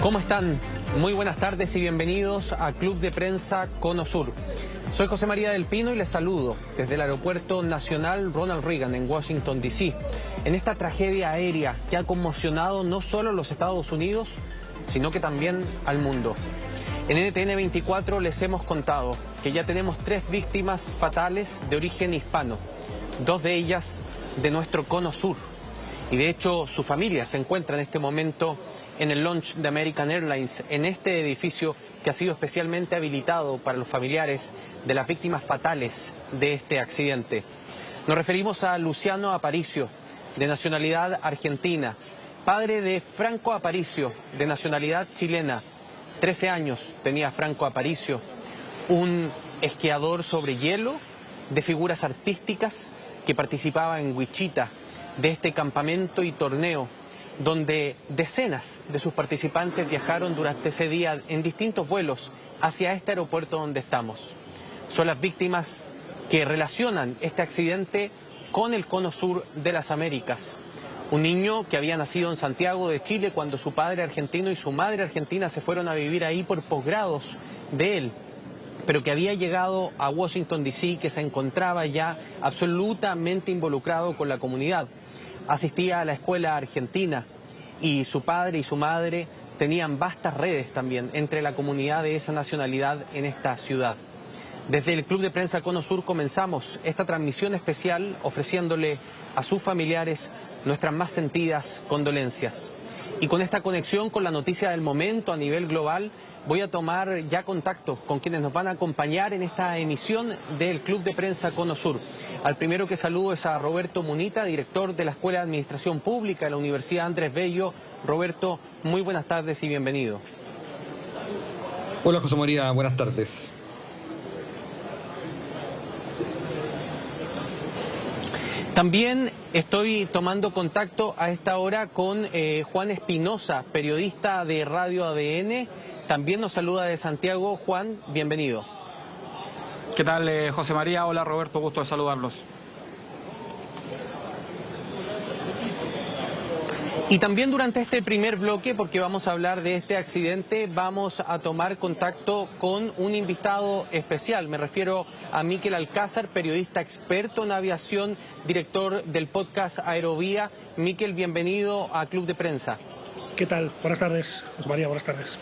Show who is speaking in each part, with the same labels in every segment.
Speaker 1: ¿Cómo están? Muy buenas tardes y bienvenidos a Club de Prensa Cono Sur. Soy José María del Pino y les saludo desde el Aeropuerto Nacional Ronald Reagan en Washington, D.C. en esta tragedia aérea que ha conmocionado no solo a los Estados Unidos, sino que también al mundo. En NTN 24 les hemos contado que ya tenemos 3 víctimas fatales de origen hispano, 2 de ellas de nuestro Cono Sur. Y de hecho su familia se encuentra en este momento en el launch de American Airlines, en este edificio que ha sido especialmente habilitado para los familiares de las víctimas fatales de este accidente. Nos referimos a Luciano Aparicio, de nacionalidad argentina, padre de Franco Aparicio, de nacionalidad chilena. 13 años tenía Franco Aparicio, un esquiador sobre hielo de figuras artísticas que participaba en Wichita, de este campamento y torneo, donde decenas de sus participantes viajaron durante ese día en distintos vuelos hacia este aeropuerto donde estamos. Son las víctimas que relacionan este accidente con el Cono Sur de las Américas. Un niño que había nacido en Santiago de Chile cuando su padre argentino y su madre argentina se fueron a vivir ahí por posgrados de él, pero que había llegado a Washington, D.C., que se encontraba ya absolutamente involucrado con la comunidad. Asistía a la escuela argentina y su padre y su madre tenían vastas redes también entre la comunidad de esa nacionalidad en esta ciudad. Desde el Club de Prensa Cono Sur comenzamos esta transmisión especial ofreciéndole a sus familiares nuestras más sentidas condolencias. Y con esta conexión con la noticia del momento a nivel global, voy a tomar ya contacto con quienes nos van a acompañar en esta emisión del Club de Prensa Cono Sur. Al primero que saludo es a Roberto Munita, director de la Escuela de Administración Pública de la Universidad Andrés Bello. Roberto, muy buenas tardes y bienvenido.
Speaker 2: Hola José María, buenas tardes.
Speaker 1: También estoy tomando contacto a esta hora con Juan Espinosa, periodista de Radio ADN. También nos saluda de Santiago. Juan, bienvenido.
Speaker 3: ¿Qué tal, José María? Hola, Roberto, gusto de saludarlos.
Speaker 1: Y también durante este primer bloque, porque vamos a hablar de este accidente, vamos a tomar contacto con un invitado especial. Me refiero a Miquel Alcázar, periodista experto en aviación, director del podcast Aerovía. Miquel, bienvenido a Club de Prensa.
Speaker 4: ¿Qué tal? Buenas tardes, José María, buenas tardes.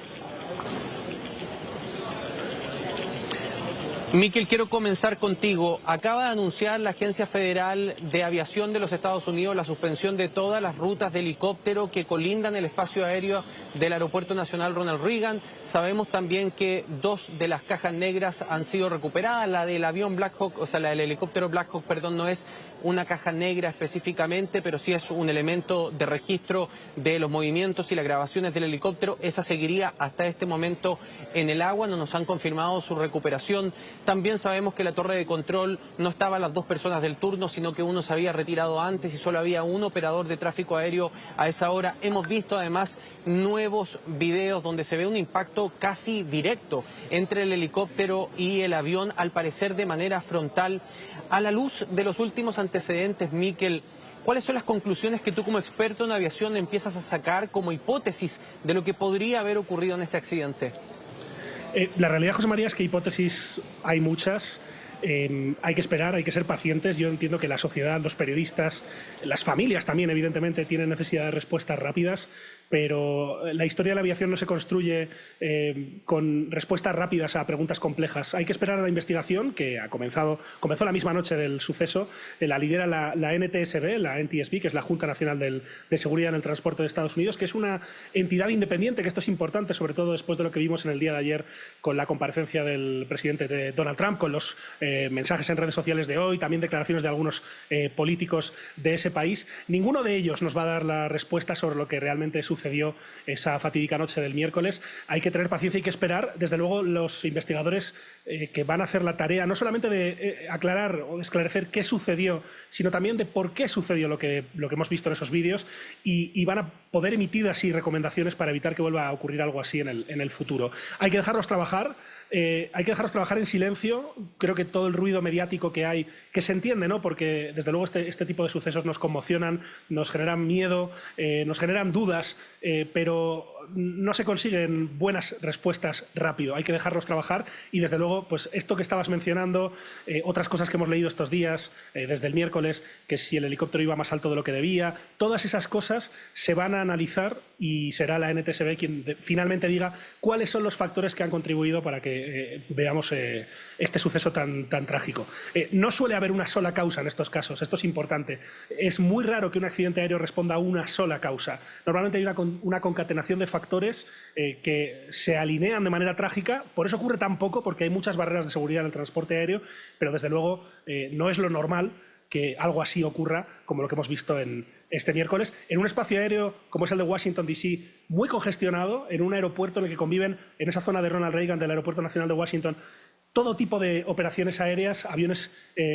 Speaker 1: Miquel, quiero comenzar contigo. Acaba de anunciar la Agencia Federal de Aviación de los Estados Unidos la suspensión de todas las rutas de helicóptero que colindan el espacio aéreo del Aeropuerto Nacional Ronald Reagan. Sabemos también que 2 de las cajas negras han sido recuperadas. La del avión Black Hawk, o sea, la del helicóptero Black Hawk, perdón, no es una caja negra específicamente, pero sí es un elemento de registro de los movimientos y las grabaciones del helicóptero. Esa seguiría hasta este momento en el agua, no nos han confirmado su recuperación. También sabemos que la torre de control no estaban las 2 personas del turno, sino que uno se había retirado antes y solo había un operador de tráfico aéreo a esa hora. Hemos visto además nuevos videos donde se ve un impacto casi directo entre el helicóptero y el avión, al parecer de manera frontal. A la luz de los últimos antecedentes, Miquel, ¿cuáles son las conclusiones que tú como experto en aviación empiezas a sacar como hipótesis de lo que podría haber ocurrido en este accidente?
Speaker 4: La realidad, José María, es que hipótesis hay muchas. Hay que esperar, hay que ser pacientes. Yo entiendo que la sociedad, los periodistas, las familias también, evidentemente, tienen necesidad de respuestas rápidas, pero la historia de la aviación no se construye con respuestas rápidas a preguntas complejas. Hay que esperar a la investigación, que comenzó la misma noche del suceso. La lidera la NTSB, la NTSB, que es la Junta Nacional de Seguridad en el Transporte de Estados Unidos, que es una entidad independiente, que esto es importante, sobre todo después de lo que vimos en el día de ayer con la comparecencia del presidente Donald Trump, con los mensajes en redes sociales de hoy, también declaraciones de algunos políticos de ese país. Ninguno de ellos nos va a dar la respuesta sobre lo que realmente sucedió esa fatídica noche del miércoles. Hay que tener paciencia, hay que esperar. Desde luego, los investigadores que van a hacer la tarea no solamente de aclarar o esclarecer qué sucedió, sino también de por qué sucedió lo que hemos visto en esos vídeos, y van a poder emitir así recomendaciones para evitar que vuelva a ocurrir algo así en el futuro. Hay que dejarlos trabajar. Hay que dejarlos trabajar en silencio. Creo que todo el ruido mediático que hay, que se entiende, ¿no? Porque desde luego este tipo de sucesos nos conmocionan, nos generan miedo, nos generan dudas, pero no se consiguen buenas respuestas rápido, hay que dejarlos trabajar y desde luego pues esto que estabas mencionando, otras cosas que hemos leído estos días, desde el miércoles, que si el helicóptero iba más alto de lo que debía, todas esas cosas se van a analizar y será la NTSB quien finalmente diga cuáles son los factores que han contribuido para que veamos este suceso tan trágico. No suele haber una sola causa en estos casos, esto es importante. Es muy raro que un accidente aéreo responda a una sola causa. Normalmente hay una concatenación de factores que se alinean de manera trágica, por eso ocurre tan poco, porque hay muchas barreras de seguridad en el transporte aéreo, pero desde luego no es lo normal que algo así ocurra como lo que hemos visto en este miércoles, en un espacio aéreo como es el de Washington, D.C., muy congestionado, en un aeropuerto en el que conviven, en esa zona de Ronald Reagan, del Aeropuerto Nacional de Washington, todo tipo de operaciones aéreas, aviones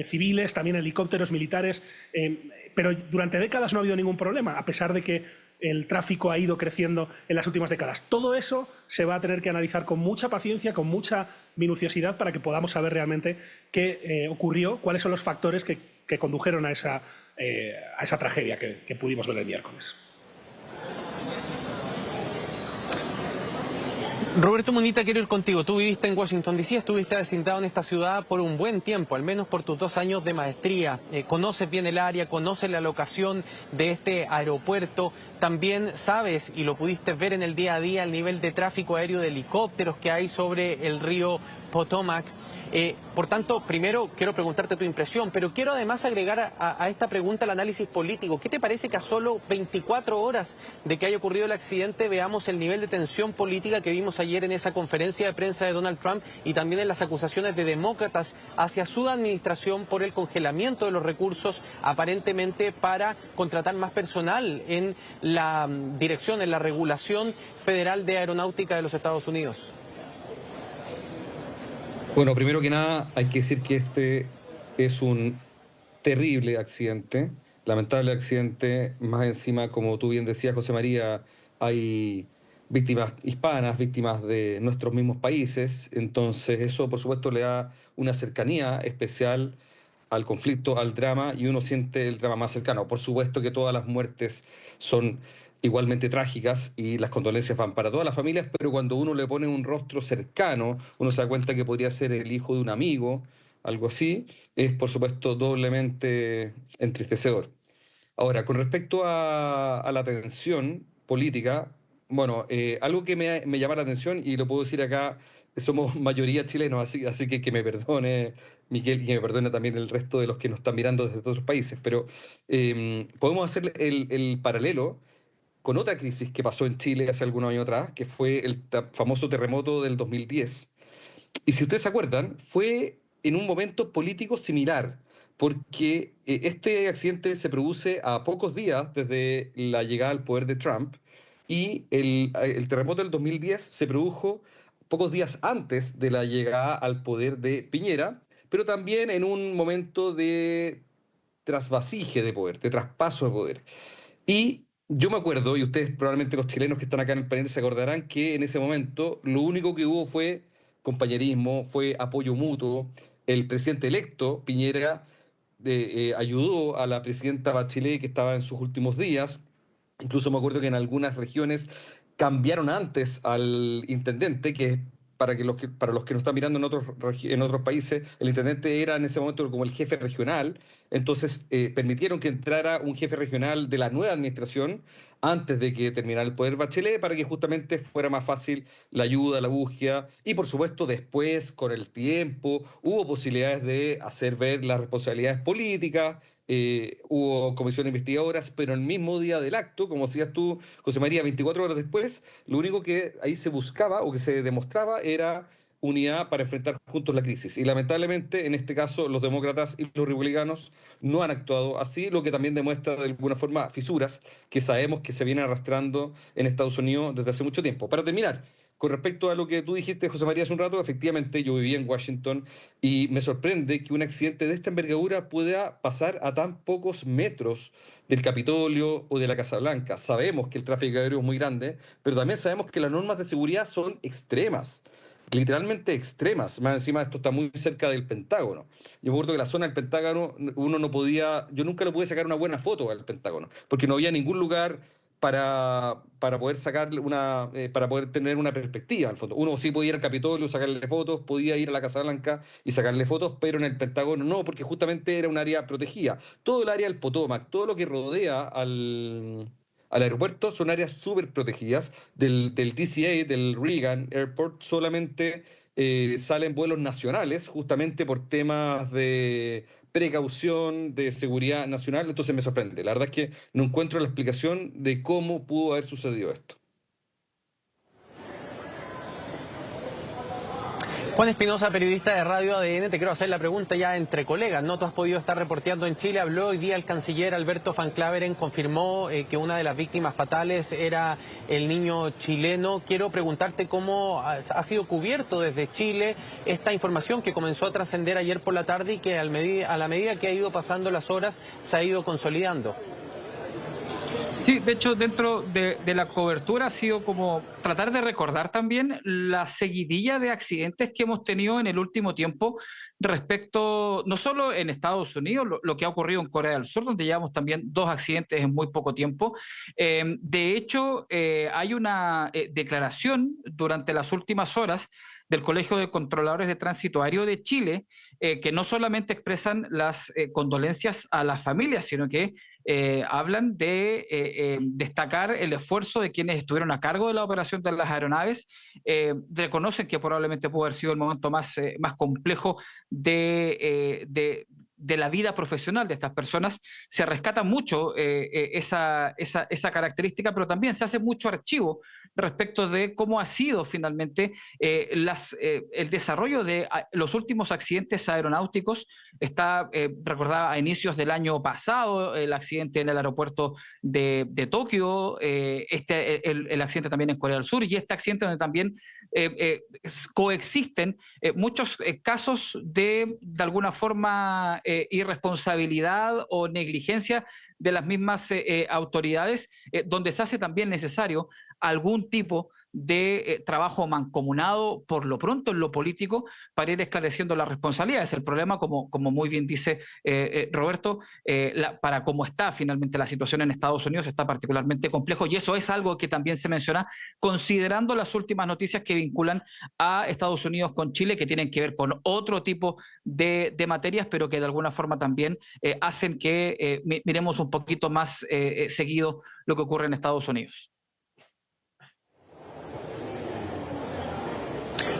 Speaker 4: civiles, también helicópteros militares, pero durante décadas no ha habido ningún problema, a pesar de que el tráfico ha ido creciendo en las últimas décadas. Todo eso se va a tener que analizar con mucha paciencia, con mucha minuciosidad, para que podamos saber realmente qué ocurrió, cuáles son los factores que condujeron a esa tragedia que pudimos ver el miércoles.
Speaker 1: Roberto Munita, quiero ir contigo. Tú viviste en Washington, D.C., estuviste asentado en esta ciudad por un buen tiempo, al menos por tus 2 años de maestría. Conoces bien el área, conoces la locación de este aeropuerto. También sabes, y lo pudiste ver en el día a día, el nivel de tráfico aéreo de helicópteros que hay sobre el río Potomac. Por tanto, primero quiero preguntarte tu impresión, pero quiero además agregar a esta pregunta el análisis político. ¿Qué te parece que a solo 24 horas de que haya ocurrido el accidente veamos el nivel de tensión política que vimos ayer en esa conferencia de prensa de Donald Trump y también en las acusaciones de demócratas hacia su administración por el congelamiento de los recursos aparentemente para contratar más personal en la dirección, en la regulación federal de aeronáutica de los Estados Unidos?
Speaker 2: Bueno, primero que nada hay que decir que este es un terrible accidente, lamentable accidente. Más encima, como tú bien decías, José María, hay víctimas hispanas, víctimas de nuestros mismos países. Entonces eso, por supuesto, le da una cercanía especial al conflicto, al drama, y uno siente el drama más cercano. Por supuesto que todas las muertes son igualmente trágicas y las condolencias van para todas las familias, pero cuando uno le pone un rostro cercano, uno se da cuenta que podría ser el hijo de un amigo, algo así, es por supuesto doblemente entristecedor. Ahora, con respecto a la tensión política, bueno, algo que me llama la atención, y lo puedo decir acá, somos mayoría chilenos, así que me perdone Miguel y que me perdone también el resto de los que nos están mirando desde otros países, pero podemos hacer el paralelo con otra crisis que pasó en Chile hace algunos años atrás, que fue el famoso terremoto del 2010. Y si ustedes se acuerdan, fue en un momento político similar, porque este accidente se produce a pocos días desde la llegada al poder de Trump, y el terremoto del 2010 se produjo pocos días antes de la llegada al poder de Piñera, pero también en un momento de trasvasije de poder, de traspaso de poder. Y yo me acuerdo, y ustedes probablemente los chilenos que están acá en el panel se acordarán, que en ese momento lo único que hubo fue compañerismo, fue apoyo mutuo. El presidente electo, Piñera, ayudó a la presidenta Bachelet, que estaba en sus últimos días. Incluso me acuerdo que en algunas regiones cambiaron antes al intendente, que para los que nos están mirando en otros países, el intendente era en ese momento como el jefe regional. Entonces permitieron que entrara un jefe regional de la nueva administración antes de que terminara el poder Bachelet, para que justamente fuera más fácil la ayuda, la búsqueda. Y por supuesto después, con el tiempo, hubo posibilidades de hacer ver las responsabilidades políticas. Hubo comisiones investigadoras, pero el mismo día del acto, como decías tú, José María, 24 horas después, lo único que ahí se buscaba o que se demostraba era unidad para enfrentar juntos la crisis. Y lamentablemente, en este caso, los demócratas y los republicanos no han actuado así, lo que también demuestra de alguna forma fisuras que sabemos que se vienen arrastrando en Estados Unidos desde hace mucho tiempo. Para terminar, con respecto a lo que tú dijiste, José María, hace un rato, efectivamente yo vivía en Washington y me sorprende que un accidente de esta envergadura pueda pasar a tan pocos metros del Capitolio o de la Casa Blanca. Sabemos que el tráfico aéreo es muy grande, pero también sabemos que las normas de seguridad son extremas, literalmente extremas. Más encima, esto está muy cerca del Pentágono. Yo me acuerdo que la zona del Pentágono, uno no podía, yo nunca le pude sacar una buena foto al Pentágono, porque no había ningún lugar para poder sacar para poder tener una perspectiva al fondo. Uno sí podía ir al Capitolio, sacarle fotos, podía ir a la Casa Blanca y sacarle fotos, pero en el Pentágono no, porque justamente era un área protegida. Todo el área del Potomac, todo lo que rodea al aeropuerto son áreas súper protegidas. Del DCA, del Reagan Airport, solamente salen vuelos nacionales, justamente por temas de precaución, de seguridad nacional. Entonces me sorprende. La verdad es que no encuentro la explicación de cómo pudo haber sucedido esto.
Speaker 1: Juan Espinosa, periodista de Radio ADN, te quiero hacer la pregunta ya entre colegas, ¿no? Tú has podido estar reporteando en Chile, habló hoy día el canciller Alberto Van Claveren, confirmó que una de las víctimas fatales era el niño chileno. Quiero preguntarte cómo ha sido cubierto desde Chile esta información que comenzó a trascender ayer por la tarde y que a la medida que ha ido pasando las horas se ha ido consolidando.
Speaker 3: Sí, de hecho, dentro de la cobertura ha sido como tratar de recordar también la seguidilla de accidentes que hemos tenido en el último tiempo respecto, no solo en Estados Unidos, lo que ha ocurrido en Corea del Sur, donde llevamos también 2 accidentes en muy poco tiempo. De hecho, hay una declaración durante las últimas horas del Colegio de Controladores de Tránsito Aéreo de Chile, que no solamente expresan las condolencias a las familias, sino que hablan de destacar el esfuerzo de quienes estuvieron a cargo de la operación de las aeronaves. Reconocen que probablemente pudo haber sido el momento más complejo de la vida profesional de estas personas. Se rescata mucho esa característica, pero también se hace mucho archivo respecto de cómo ha sido finalmente el desarrollo de los últimos accidentes aeronáuticos. Está recordaba a inicios del año pasado el accidente en el aeropuerto de Tokio, el accidente también en Corea del Sur, y este accidente donde también coexisten muchos casos de alguna forma irresponsabilidad o negligencia de las mismas autoridades, donde se hace también necesario algún tipo de trabajo mancomunado, por lo pronto en lo político, para ir esclareciendo las responsabilidades. El problema, como muy bien dice Roberto, para cómo está finalmente la situación en Estados Unidos, está particularmente complejo, y eso es algo que también se menciona considerando las últimas noticias que vinculan a Estados Unidos con Chile, que tienen que ver con otro tipo de materias, pero que de alguna forma también hacen que miremos un poquito más seguido lo que ocurre en Estados Unidos.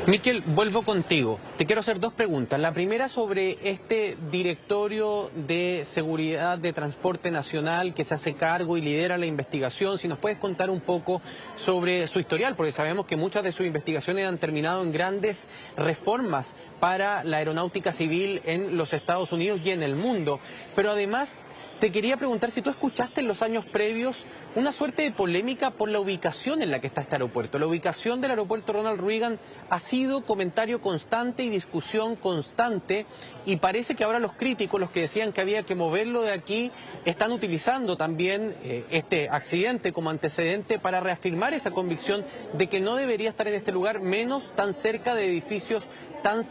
Speaker 1: Miquel, vuelvo contigo. Te quiero hacer 2 preguntas. La primera sobre este directorio de seguridad de transporte nacional que se hace cargo y lidera la investigación. Si nos puedes contar un poco sobre su historial, porque sabemos que muchas de sus investigaciones han terminado en grandes reformas para la aeronáutica civil en los Estados Unidos y en el mundo. Pero además te quería preguntar si tú escuchaste en los años previos una suerte de polémica por la ubicación en la que está este aeropuerto. La ubicación del aeropuerto Ronald Reagan ha sido comentario constante y discusión constante, y parece que ahora los críticos, los que decían que había que moverlo de aquí, están utilizando también este accidente como antecedente para reafirmar esa convicción de que no debería estar en este lugar, menos tan cerca de edificios tan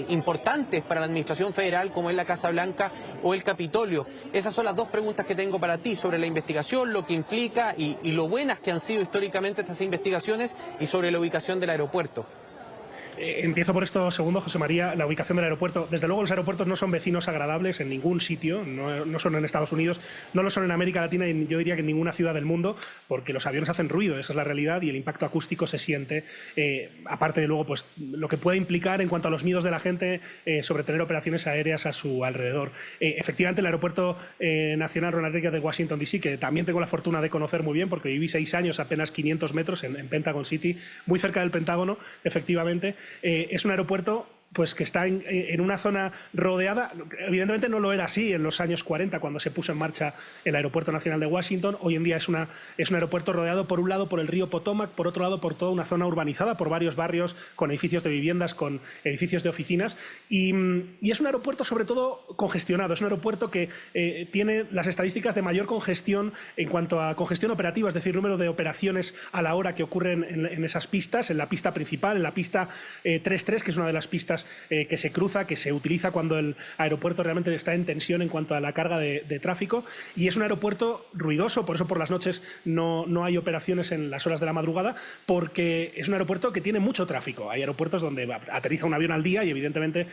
Speaker 1: importantes para la administración federal como es la Casa Blanca o el Capitolio. Esas son las 2 preguntas que tengo para ti sobre la investigación, lo que implica y lo buenas que han sido históricamente estas investigaciones, y sobre la ubicación del aeropuerto.
Speaker 4: Empiezo por esto segundo, José María, la ubicación del aeropuerto. Desde luego los aeropuertos no son vecinos agradables en ningún sitio, no son en Estados Unidos, no lo son en América Latina y yo diría que en ninguna ciudad del mundo, porque los aviones hacen ruido, esa es la realidad, y el impacto acústico se siente, aparte de luego pues lo que puede implicar en cuanto a los miedos de la gente sobre tener operaciones aéreas a su alrededor. Efectivamente, el aeropuerto nacional Ronald Reagan de Washington DC, que también tengo la fortuna de conocer muy bien porque viví 6 años apenas 500 metros en Pentagon City, muy cerca del Pentágono, efectivamente. Es un aeropuerto pues que está en una zona rodeada. Evidentemente no lo era así en los años 40 cuando se puso en marcha el Aeropuerto Nacional de Washington. Hoy en día es un aeropuerto rodeado por un lado por el río Potomac, por otro lado por toda una zona urbanizada, por varios barrios con edificios de viviendas, con edificios de oficinas, y es un aeropuerto sobre todo congestionado. Es un aeropuerto que tiene las estadísticas de mayor congestión en cuanto a congestión operativa, es decir, número de operaciones a la hora que ocurren en esas pistas, en la pista principal, en la pista 33, que es una de las pistas autopistas que se cruza, que se utiliza cuando el aeropuerto realmente está en tensión en cuanto a la carga de tráfico, y es un aeropuerto ruidoso, por eso por las noches no hay operaciones en las horas de la madrugada, porque es un aeropuerto que tiene mucho tráfico. Hay aeropuertos donde aterriza un avión al día y evidentemente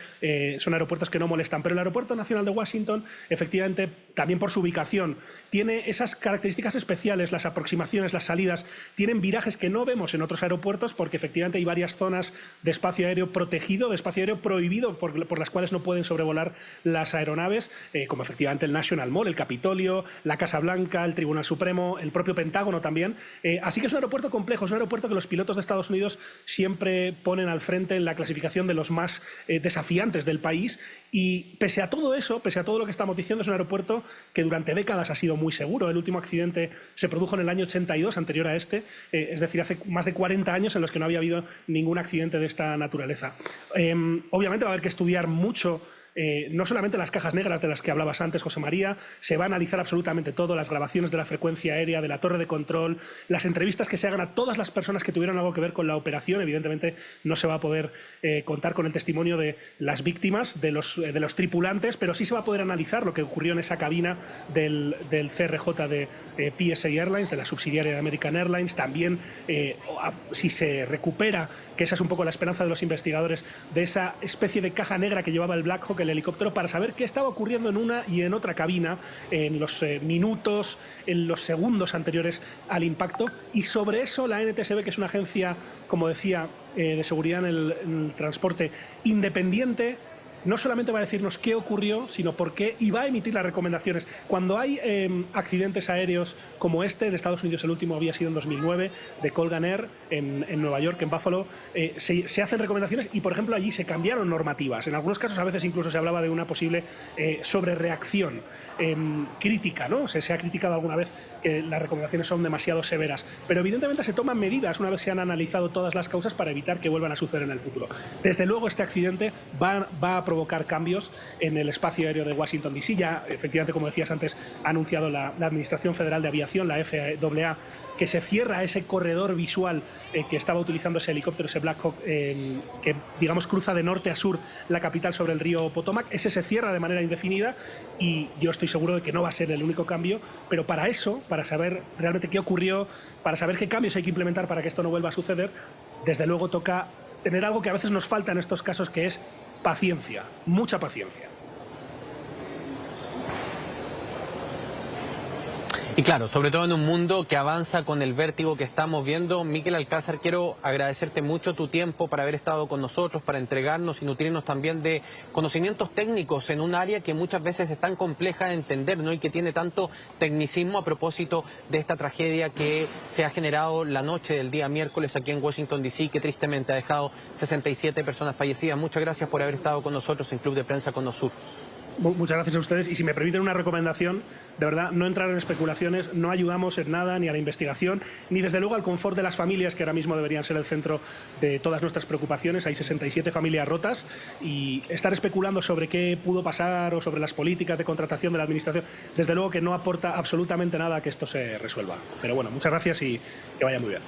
Speaker 4: son aeropuertos que no molestan, pero el Aeropuerto Nacional de Washington, efectivamente, también por su ubicación, tiene esas características especiales, las aproximaciones, las salidas, tienen virajes que no vemos en otros aeropuertos porque efectivamente hay varias zonas de espacio aéreo protegido, de espacio aéreo prohibido por las cuales no pueden sobrevolar las aeronaves, como efectivamente el National Mall, el Capitolio, la Casa Blanca, el Tribunal Supremo, el propio Pentágono también. Así que es un aeropuerto complejo, es un aeropuerto que los pilotos de Estados Unidos siempre ponen al frente en la clasificación de los más desafiantes del país, y pese a todo eso, pese a todo lo que estamos diciendo, es un aeropuerto que durante décadas ha sido muy seguro. El último accidente se produjo en el año 82, anterior a este, es decir, hace más de 40 años en los que no había habido ningún accidente de esta naturaleza. Obviamente va a haber que estudiar mucho no solamente las cajas negras de las que hablabas antes, José María, se va a analizar absolutamente todo, las grabaciones de la frecuencia aérea, de la torre de control, las entrevistas que se hagan a todas las personas que tuvieron algo que ver con la operación. Evidentemente no se va a poder contar con el testimonio de las víctimas, de los tripulantes, pero sí se va a poder analizar lo que ocurrió en esa cabina del CRJ de PSA Airlines, de la subsidiaria de American Airlines. También si se recupera, que esa es un poco la esperanza de los investigadores, de esa especie de caja negra que llevaba el Black Hawk, el helicóptero, para saber qué estaba ocurriendo en una y en otra cabina en los minutos, en los segundos anteriores al impacto. Y sobre eso la NTSB, que es una agencia, como decía, de seguridad en el transporte independiente, no solamente va a decirnos qué ocurrió, sino por qué, y va a emitir las recomendaciones. Cuando hay accidentes aéreos como este, en Estados Unidos el último había sido en 2009, de Colgan Air, en Nueva York, en Buffalo, se hacen recomendaciones y, por ejemplo, allí se cambiaron normativas. En algunos casos, a veces incluso se hablaba de una posible sobrereacción crítica, ¿no? Se ha criticado alguna vez que las recomendaciones son demasiado severas, pero evidentemente se toman medidas una vez se han analizado todas las causas para evitar que vuelvan a suceder en el futuro. Desde luego este accidente va a provocar cambios en el espacio aéreo de Washington DC. Ya, efectivamente, como decías antes, ha anunciado la Administración Federal de Aviación, la FAA, que se cierra ese corredor visual que estaba utilizando ese helicóptero, ese Black Hawk, que, digamos, cruza de norte a sur la capital sobre el río Potomac. Ese se cierra de manera indefinida y yo estoy seguro de que no va a ser el único cambio, pero para eso, para saber realmente qué ocurrió, para saber qué cambios hay que implementar para que esto no vuelva a suceder, desde luego toca tener algo que a veces nos falta en estos casos, que es paciencia, mucha paciencia.
Speaker 1: Y claro, sobre todo en un mundo que avanza con el vértigo que estamos viendo. Mikel Alcázar, quiero agradecerte mucho tu tiempo para haber estado con nosotros, para entregarnos y nutrirnos también de conocimientos técnicos en un área que muchas veces es tan compleja de entender, ¿no? Y que tiene tanto tecnicismo a propósito de esta tragedia que se ha generado la noche del día miércoles aquí en Washington DC, que tristemente ha dejado 67 personas fallecidas. Muchas gracias por haber estado con nosotros en Club de Prensa Conosur.
Speaker 4: Muchas gracias a ustedes, y si me permiten una recomendación, de verdad, no entrar en especulaciones, no ayudamos en nada ni a la investigación, ni desde luego al confort de las familias, que ahora mismo deberían ser el centro de todas nuestras preocupaciones. Hay 67 familias rotas, y estar especulando sobre qué pudo pasar o sobre las políticas de contratación de la administración, desde luego que no aporta absolutamente nada a que esto se resuelva. Pero bueno, muchas gracias y que vaya muy bien.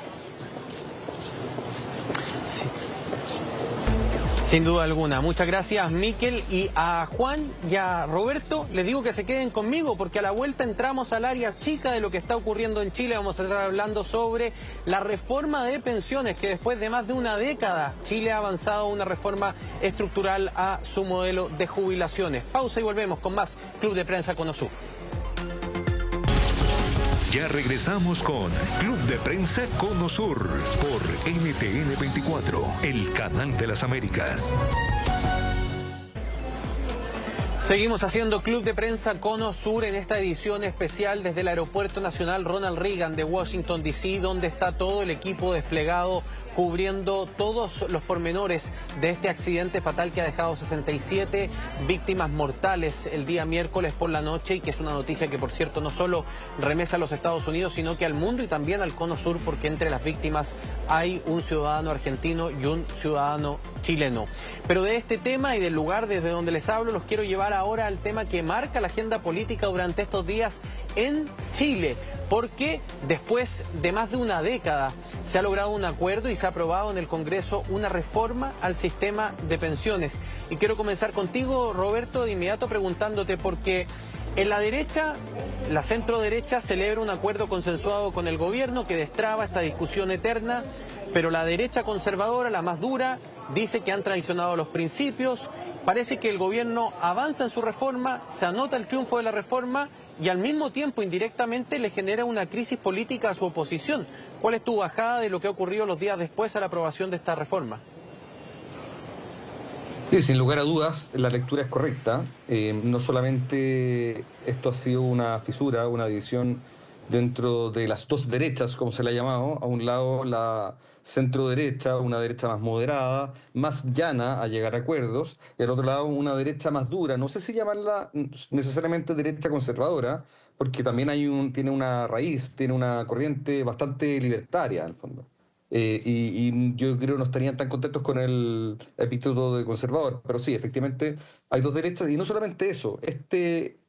Speaker 1: Sin duda alguna. Muchas gracias, Mikel. Y a Juan y a Roberto les digo que se queden conmigo, porque a la vuelta entramos al área chica de lo que está ocurriendo en Chile. Vamos a estar hablando sobre la reforma de pensiones, que después de más de una década Chile ha avanzado una reforma estructural a su modelo de jubilaciones. Pausa y volvemos con más Club de Prensa Conosur.
Speaker 5: Ya regresamos con Club de Prensa Conosur por NTN 24, el canal de las Américas.
Speaker 1: Seguimos haciendo Club de Prensa Conosur en esta edición especial desde el Aeropuerto Nacional Ronald Reagan de Washington DC, donde está todo el equipo desplegado cubriendo todos los pormenores de este accidente fatal que ha dejado 67 víctimas mortales el día miércoles por la noche, y que es una noticia que, por cierto, no solo remesa a los Estados Unidos, sino que al mundo y también al Cono Sur, porque entre las víctimas hay un ciudadano argentino y un ciudadano chileno. Pero de este tema y del lugar desde donde les hablo, los quiero llevar ahora al tema que marca la agenda política durante estos días en Chile, porque después de más de una década se ha logrado un acuerdo y se ha aprobado en el Congreso una reforma al sistema de pensiones. Y quiero comenzar contigo, Roberto, de inmediato preguntándote, porque en la derecha, la centro derecha, celebra un acuerdo consensuado con el gobierno que destraba esta discusión eterna, pero la derecha conservadora, la más dura, dice que han traicionado los principios. Parece que el gobierno avanza en su reforma, se anota el triunfo de la reforma y al mismo tiempo indirectamente le genera una crisis política a su oposición. ¿Cuál es tu bajada de lo que ha ocurrido los días después a la aprobación de esta reforma?
Speaker 2: Sí, sin lugar a dudas, la lectura es correcta. No solamente esto ha sido una fisura, una división dentro de las dos derechas, como se le ha llamado. A un lado la centro derecha, una derecha más moderada, más llana a llegar a acuerdos, y al otro lado una derecha más dura. No sé si llamarla necesariamente derecha conservadora, porque también tiene una raíz, tiene una corriente bastante libertaria, en el fondo. Y yo creo que no estarían tan contentos con el epíteto de conservador. Pero sí, efectivamente hay dos derechas, y no solamente eso. Este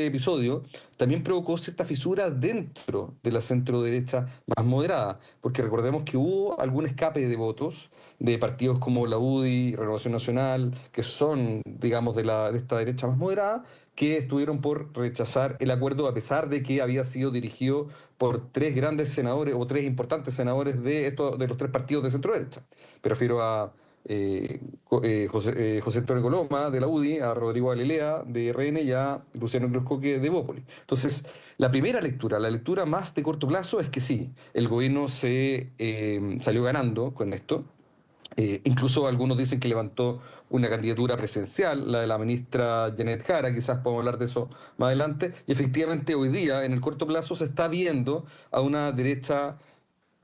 Speaker 2: episodio también provocó cierta fisura dentro de la centro derecha más moderada, porque recordemos que hubo algún escape de votos de partidos como la UDI, Renovación Nacional, que son, digamos, de esta derecha más moderada, que estuvieron por rechazar el acuerdo, a pesar de que había sido dirigido por tres grandes senadores o tres importantes senadores de los tres partidos de centro derecha. Me refiero a José Antonio Coloma de la UDI, a Rodrigo Galilea de RN y a Luciano Cruzcoque de Bópoli. Entonces, la primera lectura, la lectura más de corto plazo, es que sí, el gobierno se salió ganando con esto. Incluso algunos dicen que levantó una candidatura presidencial, la de la ministra Janet Jara, quizás podemos hablar de eso más adelante, y efectivamente hoy día, en el corto plazo, se está viendo a una derecha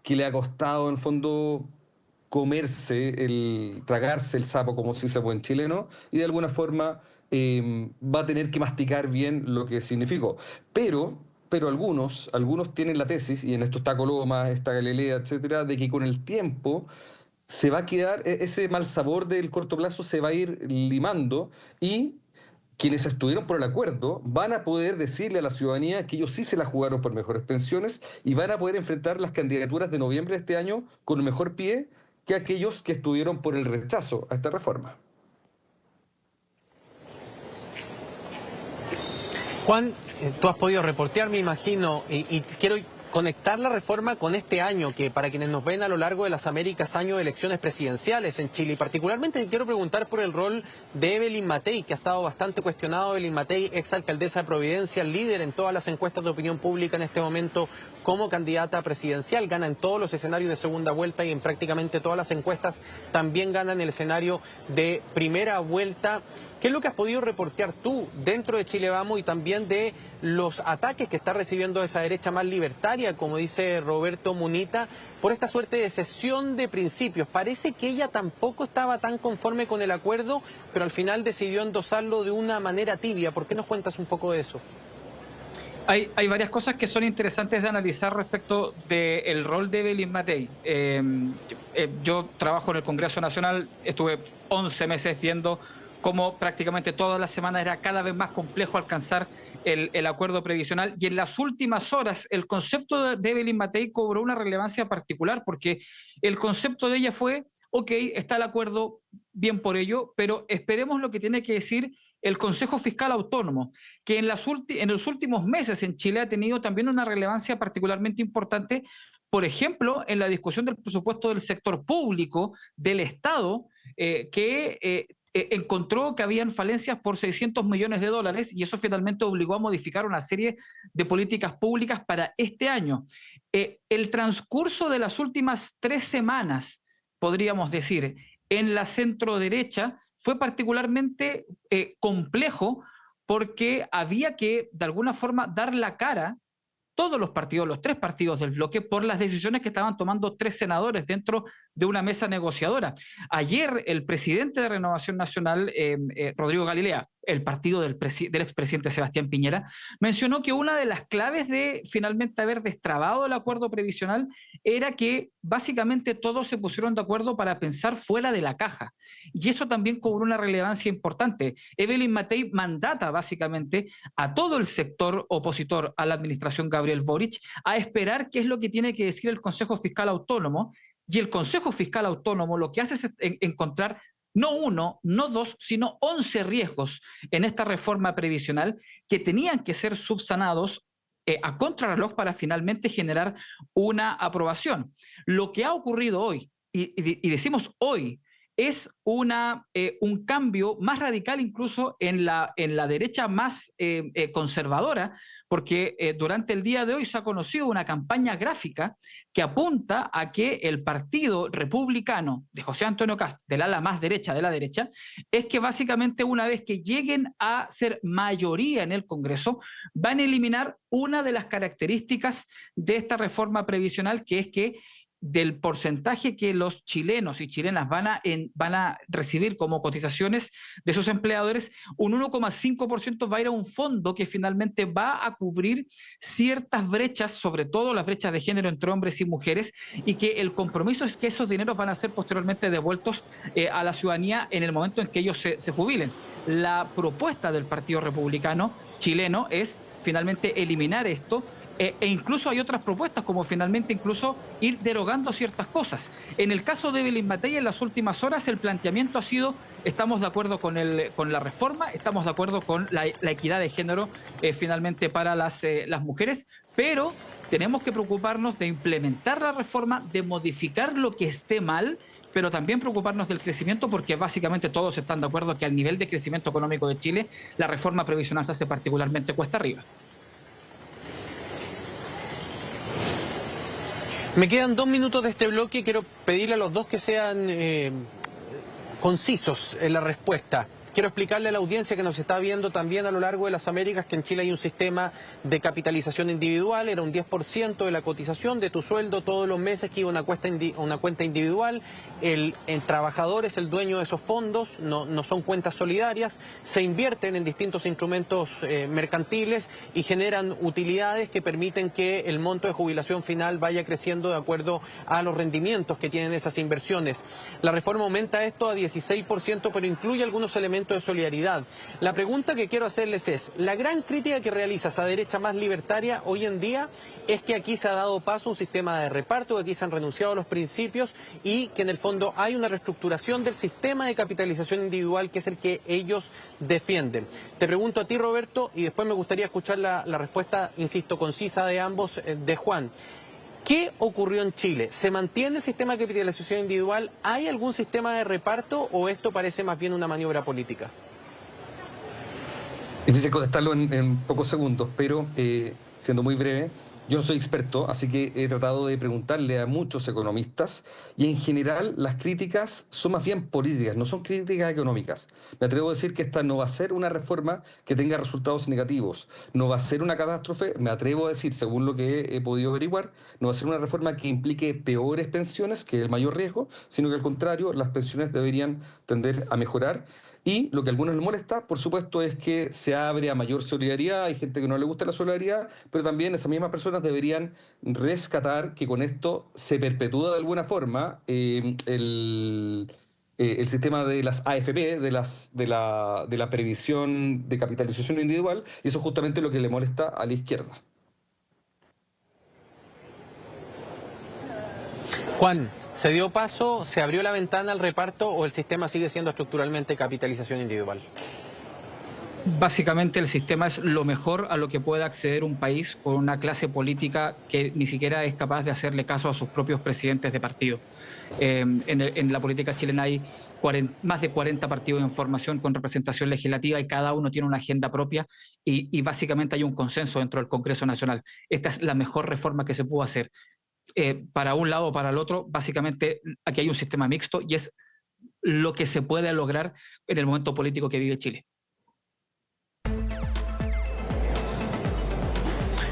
Speaker 2: que le ha costado, en el fondo, tragarse el sapo, como se dice buen chileno, y de alguna forma va a tener que masticar bien lo que significó. Pero algunos tienen la tesis, y en esto está Coloma, está Galilea, etcétera, de que con el tiempo se va a quedar, ese mal sabor del corto plazo se va a ir limando, y quienes estuvieron por el acuerdo van a poder decirle a la ciudadanía que ellos sí se la jugaron por mejores pensiones y van a poder enfrentar las candidaturas de noviembre de este año con un mejor pie que aquellos que estuvieron por el rechazo a esta reforma.
Speaker 1: Juan, tú has podido reportear, me imagino, y quiero conectar la reforma con este año, que para quienes nos ven a lo largo de las Américas, año de elecciones presidenciales en Chile. Y particularmente quiero preguntar por el rol de Evelyn Matei, que ha estado bastante cuestionado. Evelyn Matei, exalcaldesa de Providencia, líder en todas las encuestas de opinión pública en este momento como candidata presidencial, gana en todos los escenarios de segunda vuelta y en prácticamente todas las encuestas también gana en el escenario de primera vuelta. ¿Qué es lo que has podido reportear tú dentro de Chile Vamos y también de los ataques que está recibiendo esa derecha más libertaria, como dice Roberto Munita, por esta suerte de cesión de principios? Parece que ella tampoco estaba tan conforme con el acuerdo, pero al final decidió endosarlo de una manera tibia. ¿Por qué nos cuentas un poco de eso?
Speaker 3: Hay varias cosas que son interesantes de analizar respecto del rol de Evelyn Matei. Yo trabajo en el Congreso Nacional, estuve 11 meses viendo cómo prácticamente todas las semanas era cada vez más complejo alcanzar el acuerdo previsional, y en las últimas horas el concepto de Evelyn Matei cobró una relevancia particular, porque el concepto de ella fue: ok, está el acuerdo, bien por ello, pero esperemos lo que tiene que decir el Consejo Fiscal Autónomo, que en los últimos meses en Chile ha tenido también una relevancia particularmente importante, por ejemplo, en la discusión del presupuesto del sector público, del Estado, que encontró que habían falencias por $600 millones, y eso finalmente obligó a modificar una serie de políticas públicas para este año. El transcurso de las últimas 3 semanas, podríamos decir, en la centro-derecha fue particularmente complejo, porque había que, de alguna forma, dar la cara, todos los partidos, los 3 partidos del bloque, por las decisiones que estaban tomando 3 senadores dentro de una mesa negociadora. Ayer el presidente de Renovación Nacional, Rodrigo Galilea, el partido del expresidente Sebastián Piñera, mencionó que una de las claves de finalmente haber destrabado el acuerdo previsional era que básicamente todos se pusieron de acuerdo para pensar fuera de la caja. Y eso también cobró una relevancia importante. Evelyn Matei mandata básicamente a todo el sector opositor a la administración Gabriel Boric a esperar qué es lo que tiene que decir el Consejo Fiscal Autónomo, y el Consejo Fiscal Autónomo lo que hace es encontrar no uno, no dos, sino 11 riesgos en esta reforma previsional que tenían que ser subsanados a contrarreloj para finalmente generar una aprobación. Lo que ha ocurrido hoy, y decimos hoy, es un cambio más radical incluso en la derecha más conservadora, porque durante el día de hoy se ha conocido una campaña gráfica que apunta a que el partido republicano de José Antonio Kast, del ala más derecha de la derecha, es que básicamente una vez que lleguen a ser mayoría en el Congreso, van a eliminar una de las características de esta reforma previsional, que es que del porcentaje que los chilenos y chilenas van a recibir como cotizaciones de sus empleadores, un 1,5% va a ir a un fondo que finalmente va a cubrir ciertas brechas, sobre todo las brechas de género entre hombres y mujeres, y que el compromiso es que esos dineros van a ser posteriormente devueltos a la ciudadanía en el momento en que ellos se jubilen. La propuesta del Partido Republicano chileno es finalmente eliminar esto, e incluso hay otras propuestas, como finalmente incluso ir derogando ciertas cosas. En el caso de Evelyn Matei, en las últimas horas el planteamiento ha sido: estamos de acuerdo con la reforma, estamos de acuerdo con la equidad de género finalmente para las mujeres, pero tenemos que preocuparnos de implementar la reforma, de modificar lo que esté mal, pero también preocuparnos del crecimiento, porque básicamente todos están de acuerdo que al nivel de crecimiento económico de Chile, la reforma previsional se hace particularmente cuesta arriba.
Speaker 1: Me quedan 2 minutos de este bloque. Quiero pedirle a los dos que sean concisos en la respuesta. Quiero explicarle a la audiencia que nos está viendo también a lo largo de las Américas que en Chile hay un sistema de capitalización individual. Era un 10% de la cotización de tu sueldo todos los meses que iba a una cuenta individual. El trabajador es el dueño de esos fondos, no son cuentas solidarias. Se invierten en distintos instrumentos mercantiles y generan utilidades que permiten que el monto de jubilación final vaya creciendo de acuerdo a los rendimientos que tienen esas inversiones. La reforma aumenta esto a 16%, pero incluye algunos elementos de solidaridad. La pregunta que quiero hacerles es: la gran crítica que realiza esa derecha más libertaria hoy en día es que aquí se ha dado paso a un sistema de reparto, que aquí se han renunciado a los principios y que en el fondo hay una reestructuración del sistema de capitalización individual, que es el que ellos defienden. Te pregunto a ti, Roberto, y después me gustaría escuchar la respuesta, insisto, concisa de ambos, de Juan. ¿Qué ocurrió en Chile? ¿Se mantiene el sistema de capitalización individual? ¿Hay algún sistema de reparto o esto parece más bien una maniobra política?
Speaker 2: Es difícil contestarlo en pocos segundos, pero siendo muy breve, yo no soy experto, así que he tratado de preguntarle a muchos economistas y en general las críticas son más bien políticas, no son críticas económicas. Me atrevo a decir que esta no va a ser una reforma que tenga resultados negativos, no va a ser una catástrofe, me atrevo a decir, según lo que he podido averiguar, no va a ser una reforma que implique peores pensiones, que es el mayor riesgo, sino que al contrario, las pensiones deberían tender a mejorar. Y lo que a algunos les molesta, por supuesto, es que se abre a mayor solidaridad. Hay gente que no le gusta la solidaridad, pero también esas mismas personas deberían rescatar que con esto se perpetúa de alguna forma el sistema de las AFP, de la previsión de capitalización individual, y eso es justamente lo que le molesta a la izquierda.
Speaker 1: Juan, ¿se dio paso, se abrió la ventana al reparto o el sistema sigue siendo estructuralmente capitalización individual?
Speaker 3: Básicamente el sistema es lo mejor a lo que puede acceder un país con una clase política que ni siquiera es capaz de hacerle caso a sus propios presidentes de partido. En la política chilena hay más de 40 partidos en formación con representación legislativa y cada uno tiene una agenda propia y básicamente hay un consenso dentro del Congreso Nacional. Esta es la mejor reforma que se pudo hacer. Para un lado o para el otro, básicamente aquí hay un sistema mixto y es lo que se puede lograr en el momento político que vive Chile.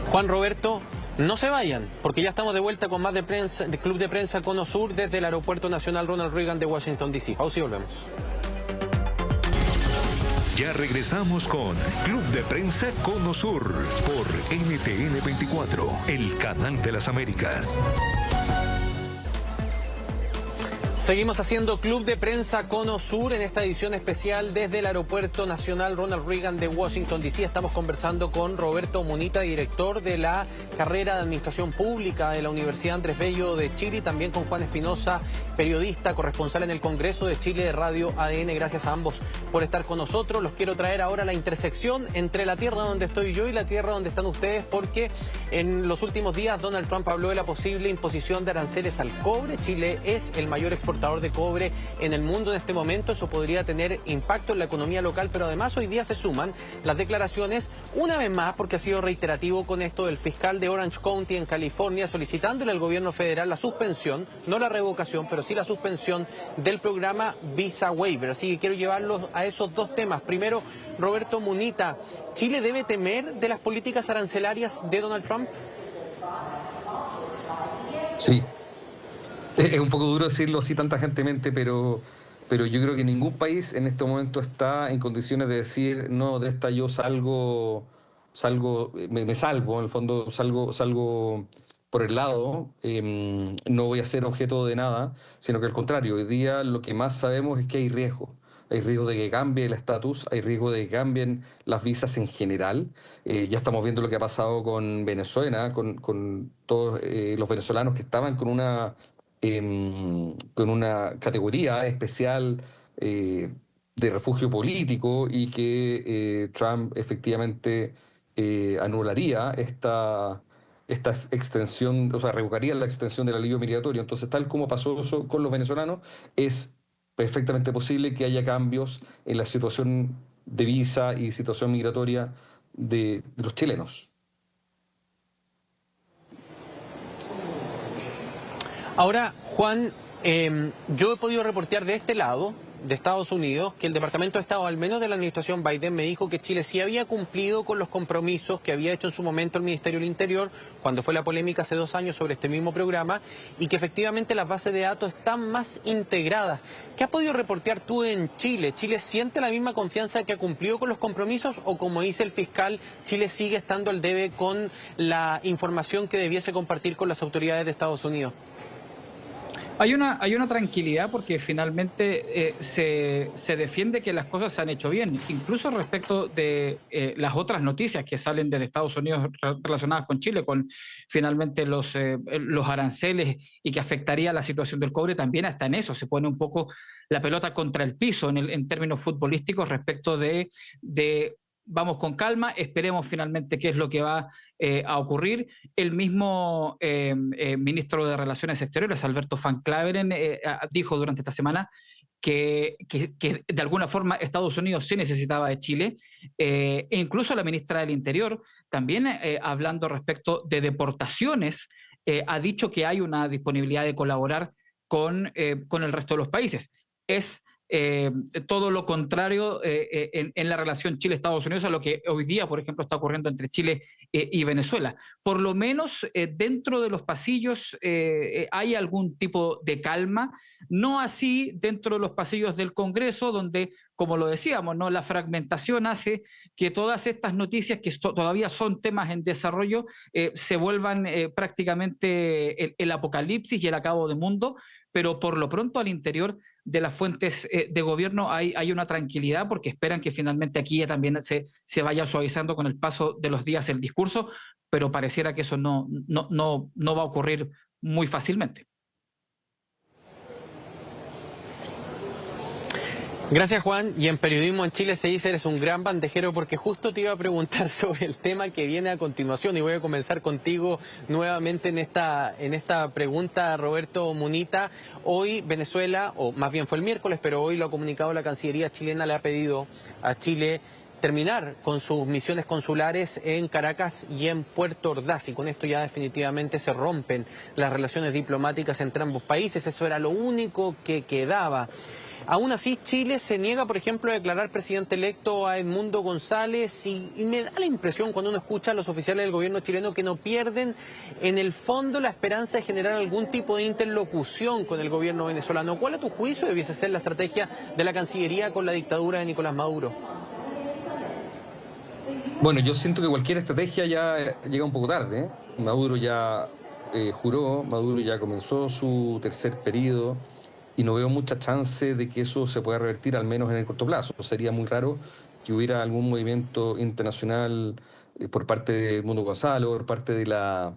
Speaker 1: Juan, Roberto, no se vayan, porque ya estamos de vuelta con más de Club de Prensa Cono Sur desde el Aeropuerto Nacional Ronald Reagan de Washington, D.C. Pausa y volvemos.
Speaker 5: Ya regresamos con Club de Prensa Cono Sur por NTN 24, el canal de las Américas.
Speaker 1: Seguimos haciendo Club de Prensa Cono Sur en esta edición especial desde el Aeropuerto Nacional Ronald Reagan de Washington, D.C. Estamos conversando con Roberto Munita, director de la carrera de Administración Pública de la Universidad Andrés Bello de Chile, y también con Juan Espinosa, periodista, corresponsal en el Congreso de Chile de Radio ADN. Gracias a ambos por estar con nosotros. Los quiero traer ahora a la intersección entre la tierra donde estoy yo y la tierra donde están ustedes, porque en los últimos días Donald Trump habló de la posible imposición de aranceles al cobre. Chile es el mayor exportador de cobre en el mundo en este momento. Eso podría tener impacto en la economía local, pero además hoy día se suman las declaraciones, una vez más, porque ha sido reiterativo con esto, del fiscal de Orange County en California, solicitándole al gobierno federal la suspensión, no la revocación, pero sí la suspensión del programa Visa Waiver. Así que quiero llevarlos a esos dos temas. Primero, Roberto Munita, ¿Chile debe temer de las políticas arancelarias de Donald Trump?
Speaker 2: Sí. Es un poco duro decirlo así tan tajantemente, pero yo creo que ningún país en este momento está en condiciones de decir, no, de esta yo salgo, me salvo, en el fondo salgo por el lado, no voy a ser objeto de nada, sino que al contrario, hoy día lo que más sabemos es que hay riesgo. Hay riesgo de que cambie el estatus, hay riesgo de que cambien las visas en general. Ya estamos viendo lo que ha pasado con Venezuela, con todos los venezolanos que estaban con una categoría especial de refugio político, y que Trump efectivamente anularía esta extensión, o sea, revocaría la extensión del alivio migratorio. Entonces, tal como pasó eso con los venezolanos, es perfectamente posible que haya cambios en la situación de visa y situación migratoria de los chilenos.
Speaker 1: Ahora, Juan, yo he podido reportear de este lado, de Estados Unidos, que el Departamento de Estado, al menos de la administración Biden, me dijo que Chile sí había cumplido con los compromisos que había hecho en su momento el Ministerio del Interior cuando fue la polémica hace 2 años sobre este mismo programa, y que efectivamente las bases de datos están más integradas. ¿Qué has podido reportear tú en Chile? ¿Chile siente la misma confianza que ha cumplido con los compromisos, o, como dice el fiscal, Chile sigue estando al debe con la información que debiese compartir con las autoridades de Estados Unidos?
Speaker 3: Hay una tranquilidad porque finalmente se defiende que las cosas se han hecho bien, incluso respecto de las otras noticias que salen desde Estados Unidos relacionadas con Chile, con finalmente los aranceles y que afectaría la situación del cobre. También hasta en eso se pone un poco la pelota contra el piso en términos futbolísticos respecto de vamos con calma, esperemos finalmente qué es lo que va a ocurrir. El mismo ministro de Relaciones Exteriores, Alberto Van Claveren, dijo durante esta semana que de alguna forma Estados Unidos sí necesitaba de Chile, e incluso la ministra del Interior, también hablando respecto de deportaciones, ha dicho que hay una disponibilidad de colaborar con el resto de los países. Es todo lo contrario en la relación Chile-Estados Unidos a lo que hoy día, por ejemplo, está ocurriendo entre Chile y Venezuela. Por lo menos dentro de los pasillos hay algún tipo de calma, no así dentro de los pasillos del Congreso, donde, como lo decíamos, ¿no?, la fragmentación hace que todas estas noticias, que todavía son temas en desarrollo, se vuelvan prácticamente el apocalipsis y el acabo de mundo. Pero por lo pronto al interior de las fuentes de gobierno hay una tranquilidad, porque esperan que finalmente aquí ya también se vaya suavizando con el paso de los días el discurso, pero pareciera que eso no va a ocurrir muy fácilmente.
Speaker 1: Gracias, Juan. Y en periodismo en Chile se dice eres un gran bandejero, porque justo te iba a preguntar sobre el tema que viene a continuación, y voy a comenzar contigo nuevamente en esta pregunta, Roberto Munita. Hoy Venezuela, o más bien fue el miércoles, pero hoy lo ha comunicado la Cancillería chilena, le ha pedido a Chile terminar con sus misiones consulares en Caracas y en Puerto Ordaz, y con esto ya definitivamente se rompen las relaciones diplomáticas entre ambos países. Eso era lo único que quedaba. Aún así, Chile se niega, por ejemplo, a declarar presidente electo a Edmundo González, y me da la impresión, cuando uno escucha a los oficiales del gobierno chileno, que no pierden en el fondo la esperanza de generar algún tipo de interlocución con el gobierno venezolano. ¿Cuál, a tu juicio, debiese ser la estrategia de la Cancillería con la dictadura de Nicolás Maduro?
Speaker 2: Bueno, yo siento que cualquier estrategia ya llega un poco tarde, ¿eh? Maduro ya juró, Maduro ya comenzó su tercer periodo y no veo mucha chance de que eso se pueda revertir, al menos en el corto plazo. Sería muy raro que hubiera algún movimiento internacional por parte de Mundo Gonzalo, por parte de la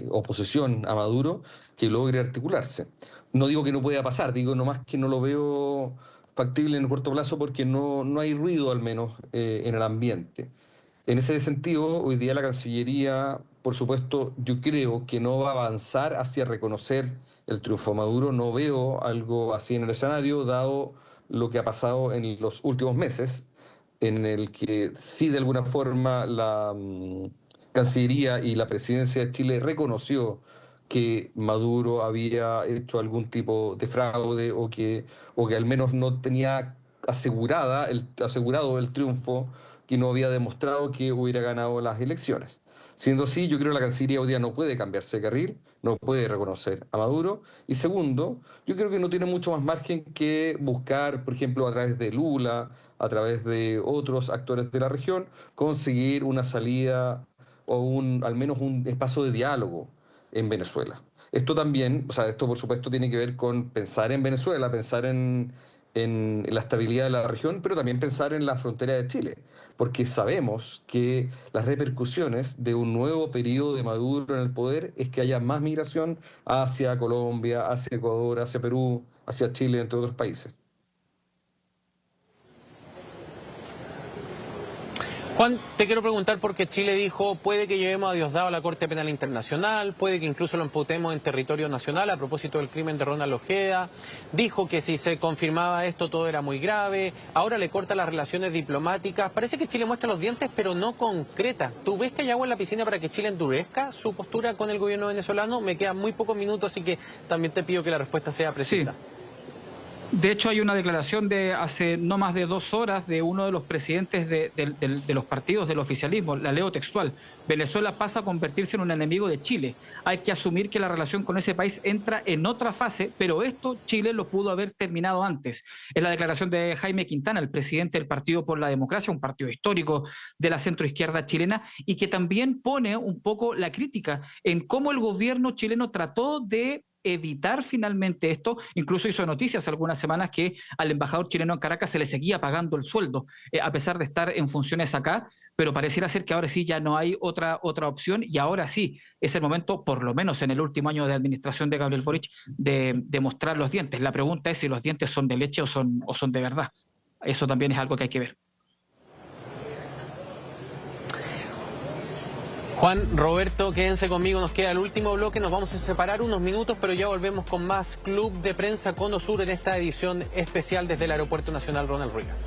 Speaker 2: oposición a Maduro, que logre articularse. No digo que no pueda pasar, digo nomás que no lo veo factible en el corto plazo porque no hay ruido, al menos, en el ambiente. En ese sentido, hoy día la Cancillería, por supuesto, yo creo que no va a avanzar hacia reconocer el triunfo de Maduro. No veo algo así en el escenario, dado lo que ha pasado en los últimos meses, en el que sí, de alguna forma, la Cancillería y la Presidencia de Chile reconoció que Maduro había hecho algún tipo de fraude o que al menos no tenía asegurado el triunfo, que no había demostrado que hubiera ganado las elecciones. Siendo así, yo creo que la Cancillería hoy día no puede cambiarse de carril, no puede reconocer a Maduro. Y segundo, yo creo que no tiene mucho más margen que buscar, por ejemplo, a través de Lula, a través de otros actores de la región, conseguir una salida o al menos un espacio de diálogo en Venezuela. Esto también, o sea, esto por supuesto tiene que ver con pensar en Venezuela, pensar en la estabilidad de la región, pero también pensar en la frontera de Chile, porque sabemos que las repercusiones de un nuevo periodo de Maduro en el poder es que haya más migración hacia Colombia, hacia Ecuador, hacia Perú, hacia Chile, entre otros países.
Speaker 1: Juan, te quiero preguntar porque Chile dijo, puede que llevemos a Diosdado a la Corte Penal Internacional, puede que incluso lo imputemos en territorio nacional a propósito del crimen de Ronald Ojeda. Dijo que si se confirmaba esto todo era muy grave. Ahora le corta las relaciones diplomáticas. Parece que Chile muestra los dientes, pero no concreta. ¿Tú ves que hay agua en la piscina para que Chile endurezca su postura con el gobierno venezolano? Me quedan muy pocos minutos, así que también te pido que la respuesta sea precisa.
Speaker 3: Sí. De hecho, hay una declaración de hace no más de 2 horas de uno de los presidentes de los partidos del oficialismo, la leo textual: Venezuela pasa a convertirse en un enemigo de Chile. Hay que asumir que la relación con ese país entra en otra fase, pero esto Chile lo pudo haber terminado antes. Es la declaración de Jaime Quintana, el presidente del Partido por la Democracia, un partido histórico de la centroizquierda chilena, y que también pone un poco la crítica en cómo el gobierno chileno trató de evitar finalmente esto. Incluso hizo noticias algunas semanas que al embajador chileno en Caracas se le seguía pagando el sueldo, a pesar de estar en funciones acá, pero pareciera ser que ahora sí ya no hay otra opción, y ahora sí es el momento, por lo menos en el último año de administración de Gabriel Boric, de mostrar los dientes. La pregunta es si los dientes son de leche o son de verdad. Eso también es algo que hay que ver.
Speaker 1: Juan, Roberto, quédense conmigo, nos queda el último bloque, nos vamos a separar unos minutos, pero ya volvemos con más Club de Prensa Cono Sur en esta edición especial desde el Aeropuerto Nacional Ronald Reagan.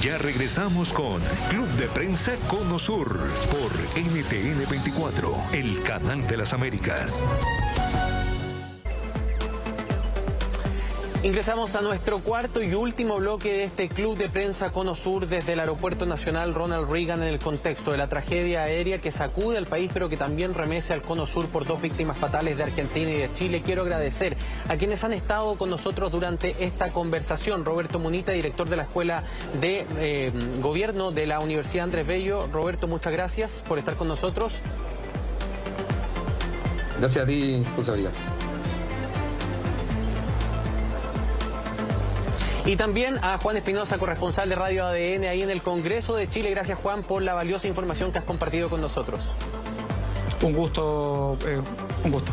Speaker 5: Ya regresamos con Club de Prensa Cono Sur por NTN 24, el canal de las Américas.
Speaker 1: Ingresamos a nuestro cuarto y último bloque de este Club de Prensa Cono Sur desde el Aeropuerto Nacional Ronald Reagan, en el contexto de la tragedia aérea que sacude al país, pero que también remece al Cono Sur por 2 víctimas fatales de Argentina y de Chile. Quiero agradecer a quienes han estado con nosotros durante esta conversación. Roberto Munita, director de la Escuela de Gobierno de la Universidad Andrés Bello. Roberto, muchas gracias por estar con nosotros.
Speaker 2: Gracias a ti, José María.
Speaker 1: Y también a Juan Espinosa, corresponsal de Radio ADN ahí en el Congreso de Chile. Gracias, Juan, por la valiosa información que has compartido con nosotros.
Speaker 3: Un gusto, un gusto.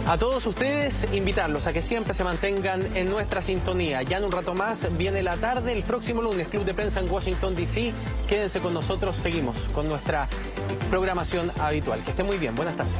Speaker 1: A todos ustedes, invitarlos a que siempre se mantengan en nuestra sintonía. Ya en un rato más viene la tarde, el próximo lunes, Club de Prensa en Washington, D.C. Quédense con nosotros, seguimos con nuestra programación habitual. Que esté muy bien, buenas tardes.